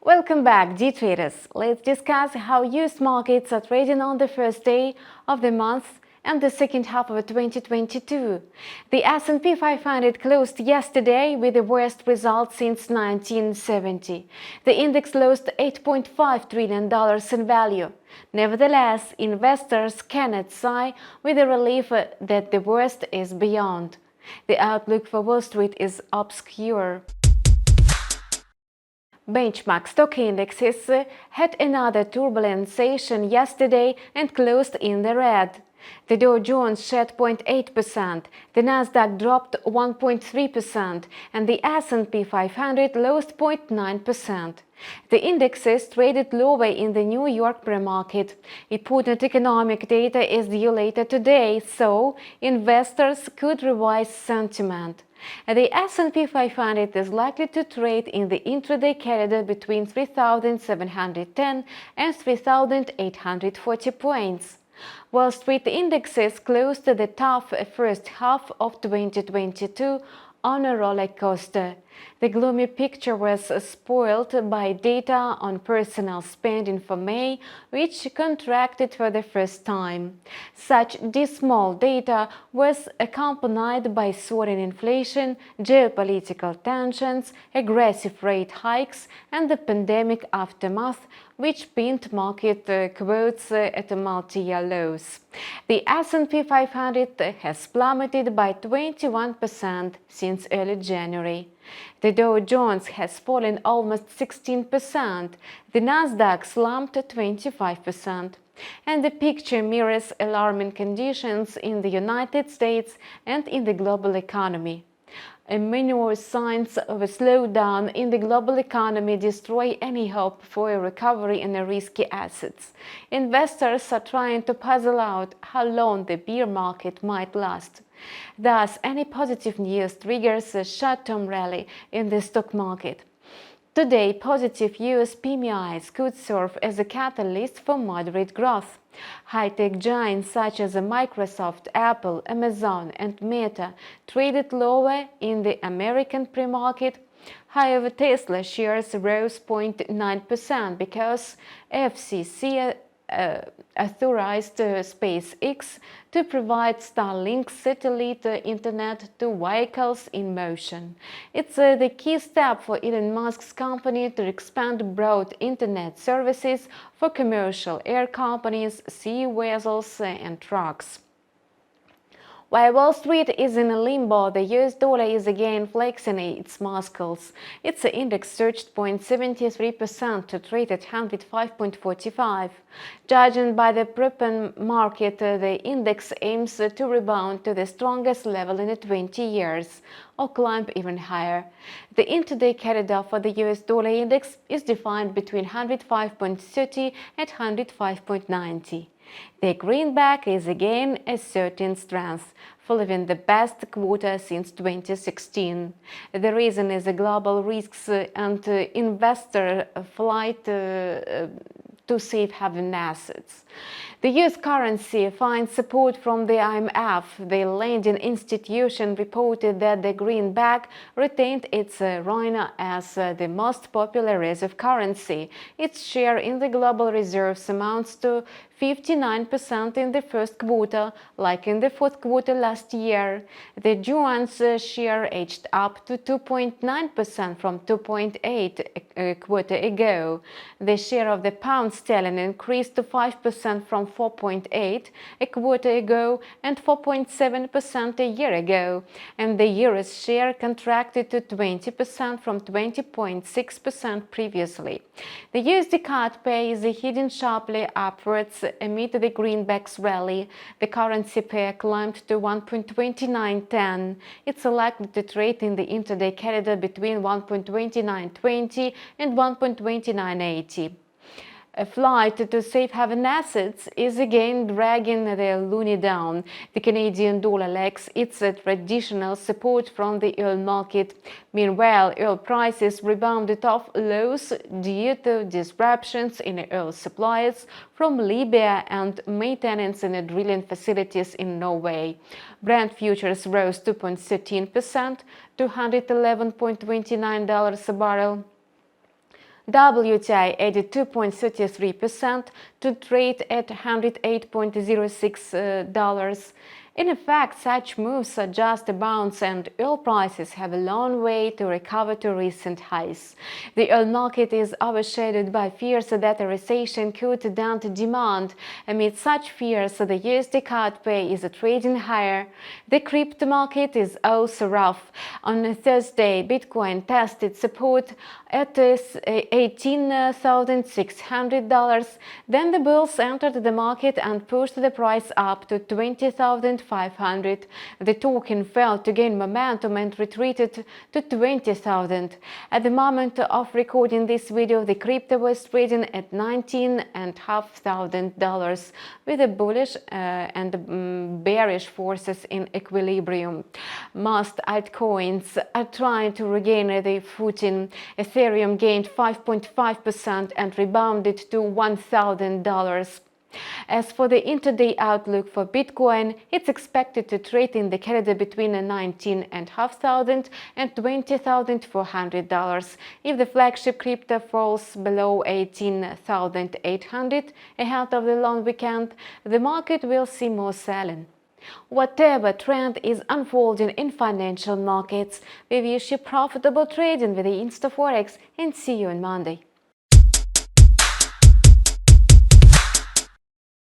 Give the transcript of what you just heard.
Welcome back, D-traders. Let's discuss how US markets are trading on the first day of the month and the second half of 2022. The S&P 500 closed yesterday with the worst result since 1970. The index lost $8.5 trillion in value. Nevertheless, investors cannot sigh with the relief that the worst is beyond. The outlook for Wall Street is obscure. Benchmark stock indexes had another turbulent session yesterday and closed in the red. The Dow Jones shed 0.8%, the Nasdaq dropped 1.3%, and the S&P 500 lost 0.9%. The indexes traded lower in the New York pre-market. Important economic data is due later today, so investors could revise sentiment. The S&P 500 is likely to trade in the intraday corridor between 3,710 and 3,840 points. Wall Street indexes closed the tough first half of 2022 on a roller coaster. The gloomy picture was spoiled by data on personal spending for May, which contracted for the first time. Such dismal data was accompanied by soaring inflation, geopolitical tensions, aggressive rate hikes, and the pandemic aftermath, which pinned market quotes at multi-year lows. The S&P 500 has plummeted by 21% since early January. The Dow Jones has fallen almost 16%, the Nasdaq slumped 25%. And the picture mirrors alarming conditions in the United States and in the global economy. Many signs of a slowdown in the global economy destroy any hope for a recovery in risky assets. Investors are trying to puzzle out how long the bear market might last. Thus, any positive news triggers a short-term rally in the stock market. Today, positive US PMIs could serve as a catalyst for moderate growth. High-tech giants such as Microsoft, Apple, Amazon, and Meta traded lower in the American pre-market. However, Tesla shares rose 0.9% because FCC authorized SpaceX to provide Starlink satellite internet to vehicles in motion. It's the key step for Elon Musk's company to expand broad internet services for commercial air companies, sea vessels, and trucks. While Wall Street is in a limbo, the US dollar is again flexing its muscles. Its index surged 0.73% to trade at 105.45. Judging by the prepon market, the index aims to rebound to the strongest level in 20 years, or climb even higher. The intraday corridor for the US dollar index is defined between 105.30 and 105.90. The greenback is again asserting strength, following the best quarter since 2016. The reason is the global risks and investor flight to safe haven assets. The US currency finds support from the IMF. The lending institution reported that the greenback retained its reign as the most popular reserve currency. Its share in the global reserves amounts to 59% in the first quarter, like in the fourth quarter last year. The yuan's share edged up to 2.9% from 2.8% a quarter ago. The share of the pound sterling increased to 5% from 4.8% a quarter ago and 4.7% a year ago, and the euro's share contracted to 20% from 20.6% previously. The USD CAD pair is heading sharply upwards amid the greenback's rally. The currency pair climbed to 1.2910. It's likely to trade in the intraday corridor between 1.2920 and 1.2980. A flight to safe haven assets is again dragging the loonie down. The Canadian dollar lacks its traditional support from the oil market. Meanwhile, oil prices rebounded off lows due to disruptions in oil supplies from Libya and maintenance in drilling facilities in Norway. Brent futures rose 2.13% to $111.29 a barrel. WTI added 2.33% to trade at $108.06. In effect, such moves suggest a bounce, and oil prices have a long way to recover to recent highs. The oil market is overshadowed by fears that a recession could dent demand. Amid such fears, the USD CAD pair is trading higher. The crypto market is also rough. On Thursday, Bitcoin tested support at $18,600. Then the bulls entered the market and pushed the price up to $20,500. The token failed to gain momentum and retreated to $20,000. At the moment of recording this video, the crypto was trading at $19,500 with the bullish and bearish forces in equilibrium. Most altcoins are trying to regain their footing. Ethereum gained 5.5% and rebounded to $1,000. As for the intraday outlook for Bitcoin, it's expected to trade in the corridor between $19,500 and $20,400. If the flagship crypto falls below $18,800 ahead of the long weekend, the market will see more selling. Whatever trend is unfolding in financial markets, we wish you profitable trading with the InstaForex and see you on Monday.